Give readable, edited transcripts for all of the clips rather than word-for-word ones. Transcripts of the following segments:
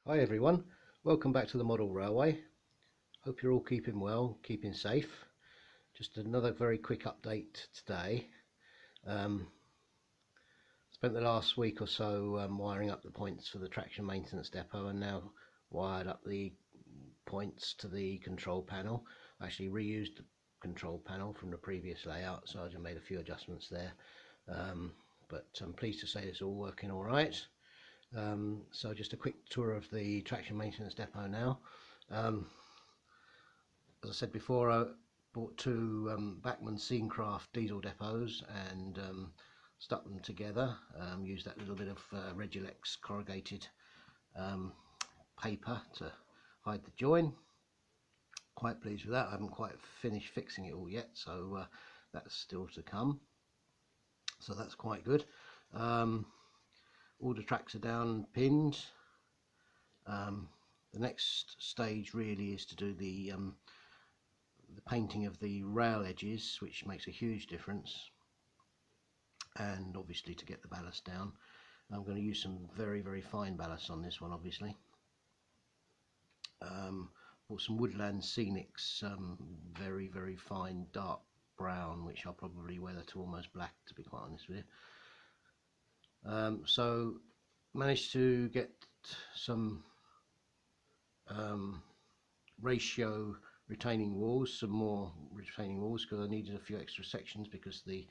Hi everyone, welcome back to the model railway. Hope you're all keeping well, keeping safe. Just another very quick update today. Spent the last week or so wiring up the points for the traction maintenance depot, and now wired up the points to the control panel. I actually reused the control panel from the previous layout, so I just made a few adjustments there. But I'm pleased to say it's all working all right. So just a quick tour of the traction maintenance depot now. As I said before, I bought two Bachmann Scencraft diesel depots and stuck them together. Used that little bit of Regilex corrugated paper to hide the join. Quite pleased with that. I haven't quite finished fixing it all yet, so that's still to come. So that's quite good. All the tracks are down pinned. The next stage really is to do the painting of the rail edges, which makes a huge difference, and obviously to get the ballast down. I'm going to use some very fine ballast on this one, obviously. Bought some Woodland Scenics, very fine dark brown, which I'll probably weather to almost black, to be quite honest with you. So managed to get some ratio retaining walls, some more retaining walls, because I needed a few extra sections because the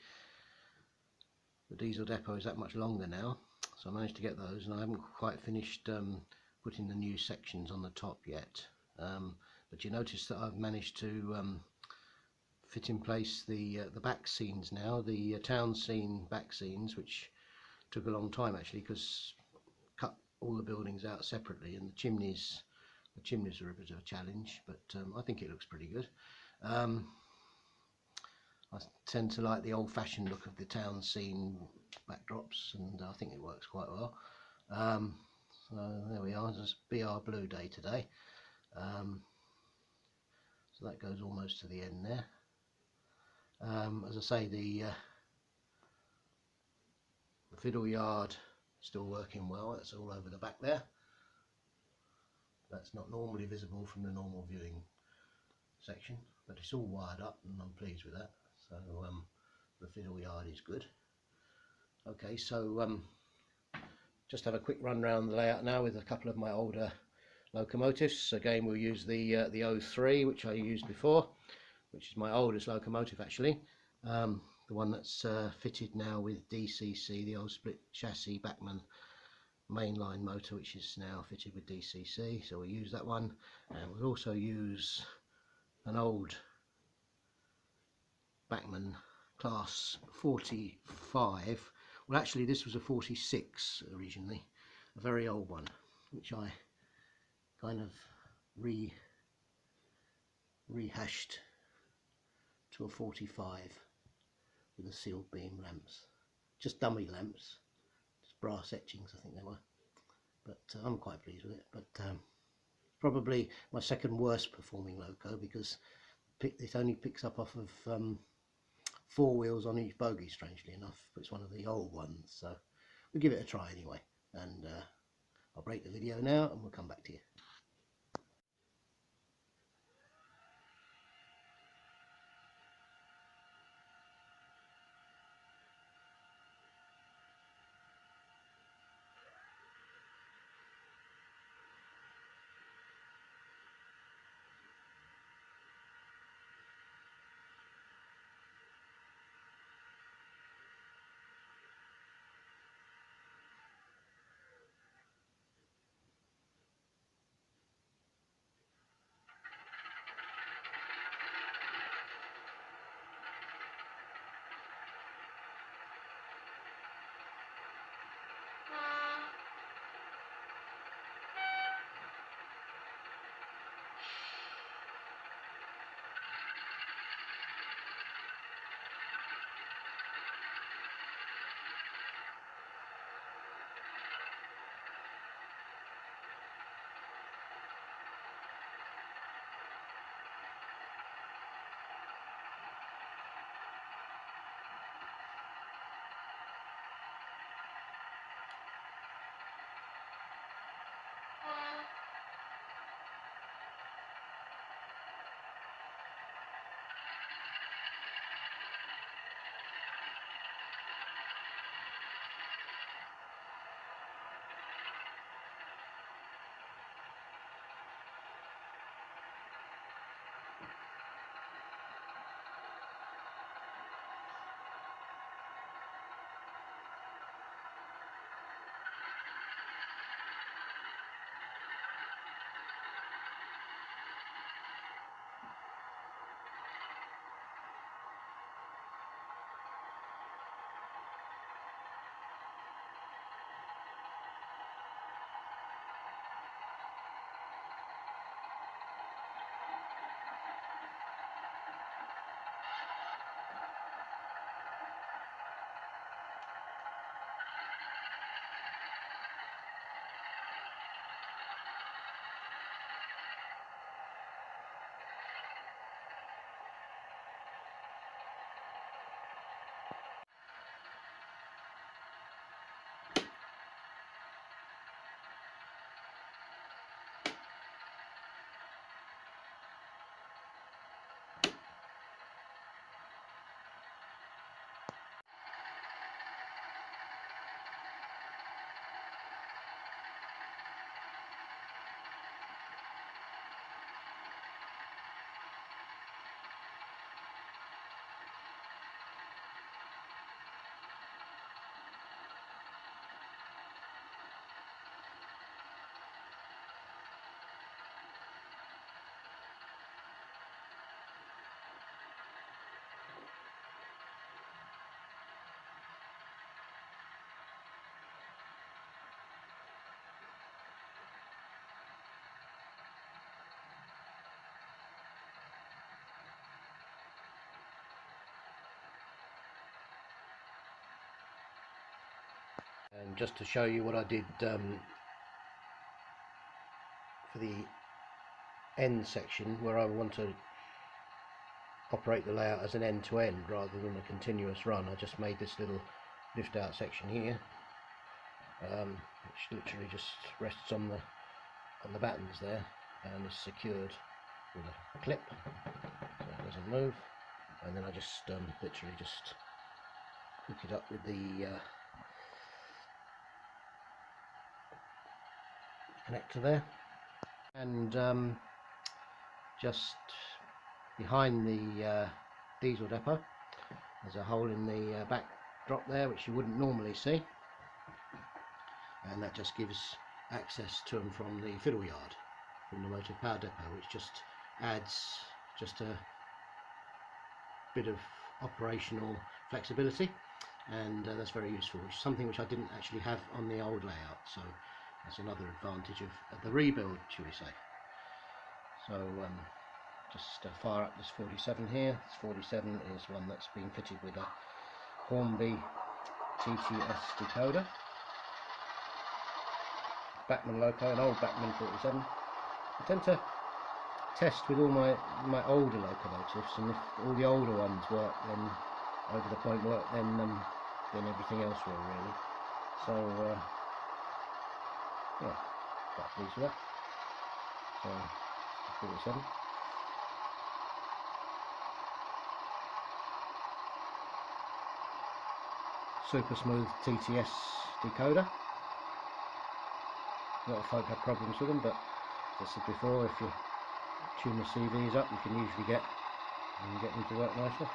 diesel depot is that much longer now. So I managed to get those, and I haven't quite finished putting the new sections on the top yet. But you notice that I've managed to fit in place the back scenes now, the town scene back scenes, which took a long time actually, because cut all the buildings out separately, and the chimneys are a bit of a challenge, but I think it looks pretty good. I tend to like the old-fashioned look of the town scene backdrops, and I think it works quite well. So there we are, it's BR Blue Day today. So that goes almost to the end there. As I say, the fiddle yard still working well. That's all over the back there. That's not normally visible from the normal viewing section, but it's all wired up and I'm pleased with that. So the fiddle yard is good. Okay, so just have a quick run around the layout now with a couple of my older locomotives. Again, we'll use the 03, which I used before, which is my oldest locomotive actually. The one that's fitted now with DCC, the old split chassis Bachmann mainline motor, which is now fitted with DCC, so we'll use that one, and we'll also use an old Bachmann class 45. Well, actually this was a 46 originally, a very old one, which I kind of rehashed to a 45 with the sealed beam lamps, just dummy lamps, just brass etchings I think they were, but I'm quite pleased with it. But probably my second worst performing loco, because it only picks up off of 4 wheels on each bogie, strangely enough, but it's one of the old ones, so we'll give it a try anyway, and I'll break the video now and we'll come back to you. And just to show you what I did for the end section, where I want to operate the layout as an end-to-end rather than a continuous run, I just made this little lift out section here, which literally just rests on the battens there and is secured with a clip so it doesn't move, and then I just literally just hook it up with the connector there. And just behind the diesel depot there's a hole in the back drop there which you wouldn't normally see, and that just gives access to and from the fiddle yard from the motive power depot, which just adds just a bit of operational flexibility, and that's very useful, which is something which I didn't actually have on the old layout, so that's another advantage of the rebuild, shall we say. So just fire up this 47 here. This 47 is one that's been fitted with a Hornby TTS decoder, Bachmann loco, an old Bachmann 47. I tend to test with all my older locomotives, and if all the older ones work, then over the point work, then everything else will really. So yeah, quite pleased with that. So 47. Super smooth TTS decoder. A lot of folk have problems with them, but as I said before, if you tune the CVs up, you can usually get them to work nicely.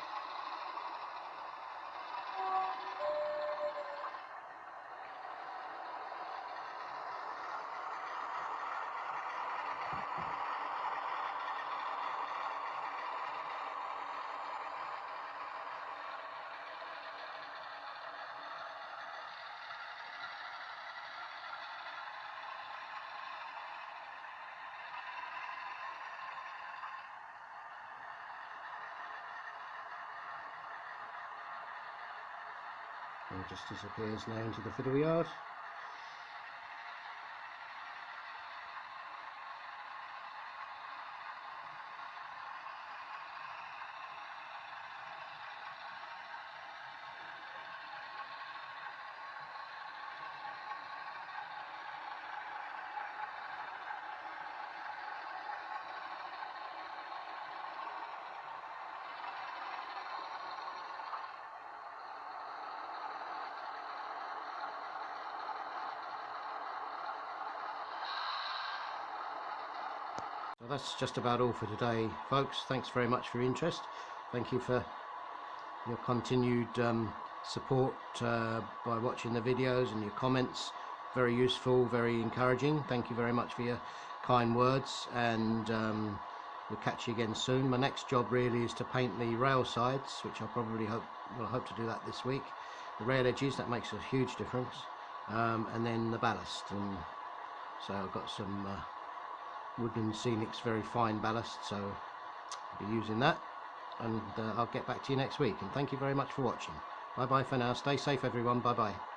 And it just disappears now into the fiddle yard. So that's just about all for today, folks. Thanks very much for your interest. Thank you for your continued support by watching the videos, and your comments. Very useful, very encouraging. Thank you very much for your kind words, and we'll catch you again soon. My next job really is to paint the rail sides, which I'll probably hope to do that this week. The rail edges, that makes a huge difference, and then the ballast. And so I've got some Woodland Scenic's very fine ballast, so I'll be using that, and I'll get back to you next week. And thank you very much for watching. Bye bye for now. Stay safe everyone. Bye bye.